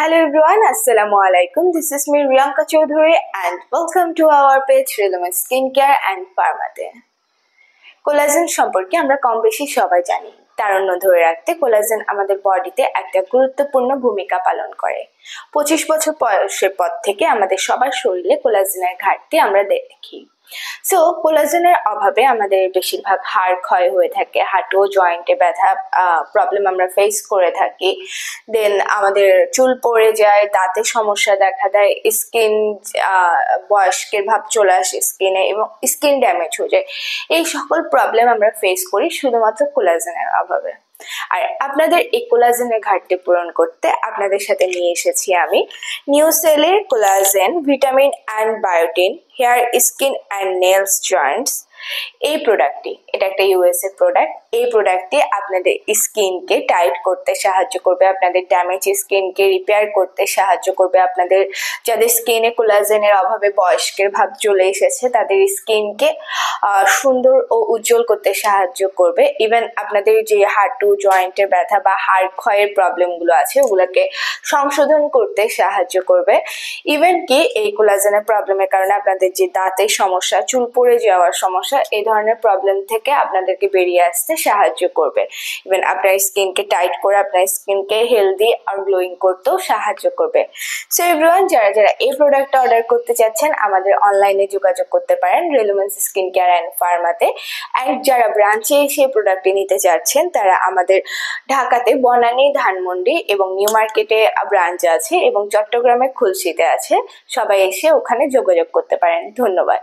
Hello everyone, Assalamu alaikum. This is me Riyanka Chaudhary and welcome to our page Relevant Skincare and Pharmaতে। Collagen সম্পর্কে আমরা কম বেশি সবাই জানি। তারুণ্য ধরে রাখতে কোলাজেন আমাদের বডিতে একটা গুরুত্বপূর্ণ ভূমিকা পালন করে। 25 বছর বয়সের পর থেকে আমাদের সবার শরীরে কোলাজেনের ঘাটতি আমরা দেখি। সো কোলাজেনের অভাবে আমাদের বেশিরভাগ হাড় ক্ষয় হয়ে থাকে, হাঁটু জয়েন্টে ব্যথা প্রবলেম আমরা ফেস করে থাকি। দেন আমাদের চুল পড়ে যায়, দাঁতে সমস্যা দেখা দেয়, স্কিন বয়স্কের ভাব চলে আসে স্কিনে এবং স্কিন ড্যামেজ হয়ে যায়। এই সকল প্রবলেম আমরা ফেস করি শুধুমাত্র কোলাজেনের অভাবে। আর আপনাদের এই কোলাজেনের ঘাটতি পূরণ করতে আপনাদের সাথে নিয়ে এসেছি আমি নিউসেলের collagen vitamin and biotin hair skin and nails joints. এই প্রোডাক্টটি, এটা একটা ইউএসএ প্রোডাক্ট। এই প্রোডাক্টটি আপনাদের স্কিনকে টাইট করতে সাহায্য করবে, আপনাদের ড্যামেজ স্কিনকে রিপেয়ার করতে সাহায্য করবে, আপনাদের যাদের স্কিনে কোলাজেনের অভাবে বয়স্কের ভাব চলে এসেছে তাদের স্কিনকে সুন্দর ও উজ্জ্বল করতে সাহায্য করবে। ইভেন আপনাদের যে হাঁটু জয়েন্টের ব্যথা বা হাড় ক্ষয়ের প্রবলেমগুলো আছে ওগুলোকে সংশোধন করতে সাহায্য করবে। ইভেন কি এই কোলাজেনের প্রবলেমের কারণে আপনাদের যে দাঁতের সমস্যা, চুল পড়ে যাওয়ার সমস্যা, এই ধরনের প্রবলেম থেকে আপনাদেরকে বেরিয়ে আসতে সাহায্য করবে। ইভেন আপনার স্কিনকে টাইট করে আপনার স্কিনকে হেলদি আর গ্লোয়িং করতেও সাহায্য করবে। সো এভরিওয়ান, যারা যারা এই প্রোডাক্টটা অর্ডার করতে চাচ্ছেন আমাদের অনলাইনে যোগাযোগ করতে পারেন রেলেভেন্স স্কিন কেয়ার অ্যান্ড ফার্মাতে। অ্যান্ড যারা ব্রাঞ্চে সেই প্রোডাক্টটি নিতে চাচ্ছেন তারা আমাদের ঢাকাতে বনানী, ধানমন্ডি এবং নিউ মার্কেটে ব্রাঞ্চ আছে এবং চট্টগ্রামে খুলশিতে আছে। সবাই এসে ওখানে যোগাযোগ করতে পারেন। ধন্যবাদ।